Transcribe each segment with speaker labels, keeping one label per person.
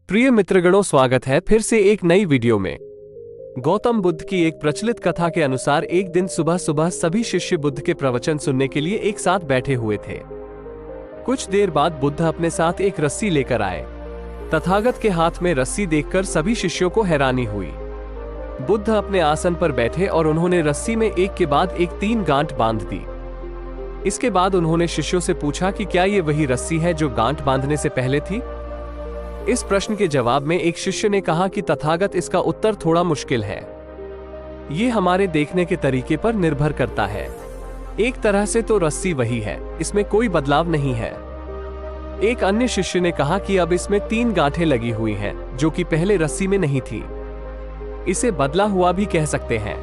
Speaker 1: प्रिय मित्रगणों, स्वागत है फिर से एक नई वीडियो में। गौतम बुद्ध की एक प्रचलित कथा के अनुसार एक दिन सुबह सुबह सभी शिष्य बुद्ध के प्रवचन सुनने के लिए एक साथ बैठे हुए थे। कुछ देर बाद बुद्ध अपने साथ एक रस्सी लेकर आए। तथागत के हाथ में रस्सी देखकर सभी शिष्यों को हैरानी हुई। बुद्ध अपने आसन पर बैठे और उन्होंने रस्सी में एक के बाद एक 3 गांठ बांध दी। इसके बाद उन्होंने शिष्यों से पूछा कि क्या ये वही रस्सी है जो गांठ बांधने से पहले थी। इस प्रश्न के जवाब में एक शिष्य ने कहा कि तथागत, इसका उत्तर थोड़ा मुश्किल है। ये हमारे देखने के तरीके पर निर्भर करता है। एक तरह से तो रस्सी वही है, इसमें कोई बदलाव नहीं है। एक अन्य शिष्य ने कहा कि अब इसमें 3 गांठें लगी हुई हैं, जो कि पहले रस्सी में नहीं थी। इसे बदला हुआ भी कह सकते हैं।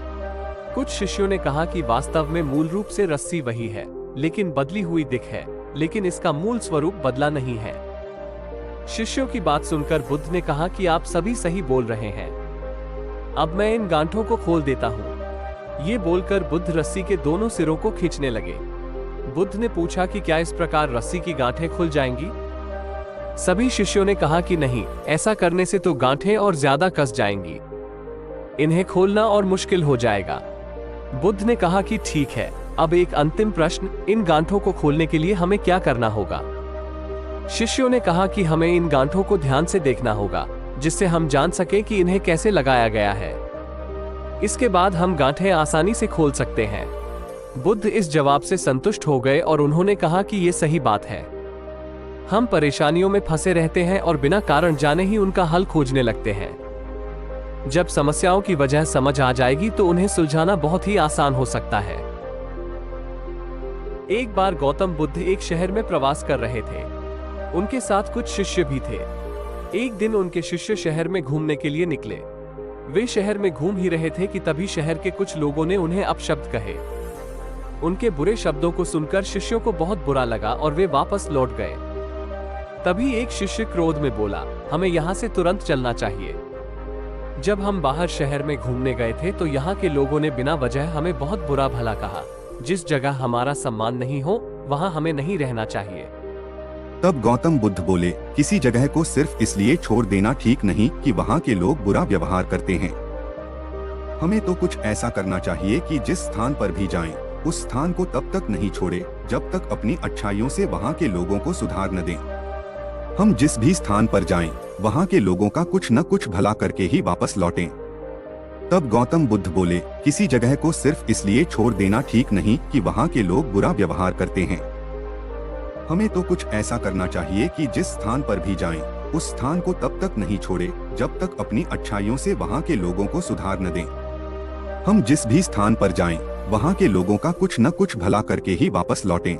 Speaker 1: कुछ शिष्यों ने कहा कि वास्तव में मूल रूप से रस्सी वही है, लेकिन बदली हुई दिख है, लेकिन इसका मूल स्वरूप बदला नहीं है। शिष्यों की बात सुनकर बुद्ध ने कहा कि आप सभी सही बोल रहे हैं। अब मैं इन गांठों को खोल देता हूं। ये बोलकर बुद्ध रस्सी के दोनों सिरों को खींचने लगे। बुद्ध ने पूछा कि क्या इस प्रकार रस्सी की गांठें खुल जाएंगी। सभी शिष्यों ने कहा कि नहीं, ऐसा करने से तो गांठें और ज्यादा कस जाएंगी। इन्हें खोलना और मुश्किल हो जाएगा। बुद्ध ने कहा कि ठीक है, अब एक अंतिम प्रश्न, इन गांठों को खोलने के लिए हमें क्या करना होगा। शिष्यों ने कहा कि हमें इन गांठों को ध्यान से देखना होगा, जिससे हम जान सके कि इन्हें कैसे लगाया गया है। इसके बाद हम गांठें आसानी से खोल सकते हैं। बुद्ध इस जवाब से संतुष्ट हो गए और उन्होंने कहा कि ये सही बात है। हम परेशानियों में फंसे रहते हैं और बिना कारण जाने ही उनका हल खोजने लगते हैं। जब समस्याओं की वजह समझ आ जाएगी तो उन्हें सुलझाना बहुत ही आसान हो सकता है। एक बार गौतम बुद्ध एक शहर में प्रवास कर रहे थे। उनके साथ कुछ शिष्य भी थे। एक दिन उनके शिष्य शहर में घूमने के लिए निकले। वे शहर में घूम ही रहे थे कि तभी शहर के कुछ लोगों ने उन्हें अपशब्द कहे। उनके बुरे शब्दों को सुनकर शिष्यों को बहुत बुरा लगा और वे वापस लौट गए। तभी एक शिष्य क्रोध में बोला, हमें यहाँ से तुरंत चलना चाहिए। जब हम बाहर शहर में घूमने गए थे तो यहाँ के लोगों ने बिना वजह हमें बहुत बुरा भला कहा। जिस जगह हमारा सम्मान नहीं हो, वहाँ हमें नहीं रहना चाहिए।
Speaker 2: तब गौतम बुद्ध बोले, किसी जगह को सिर्फ इसलिए छोड़ देना ठीक नहीं कि वहाँ के लोग बुरा व्यवहार करते हैं। हमें तो कुछ ऐसा करना चाहिए कि जिस स्थान पर भी जाएं, उस स्थान को तब तक नहीं छोड़े जब तक अपनी अच्छाइयों से वहाँ के लोगों को सुधार न दें। हम जिस भी स्थान पर जाएं, वहाँ के लोगों का कुछ न कुछ भला करके ही वापस लौटें। तब गौतम बुद्ध बोले, किसी जगह को सिर्फ इसलिए छोड़ देना ठीक नहीं कि वहाँ के लोग बुरा व्यवहार करते हैं। हमें तो कुछ ऐसा करना चाहिए कि जिस स्थान पर भी जाएं, उस स्थान को तब तक नहीं छोड़े जब तक अपनी अच्छाइयों से वहाँ के लोगों को सुधार न दें। हम जिस भी स्थान पर जाएं, वहाँ के लोगों का कुछ न कुछ भला करके ही वापस लौटें।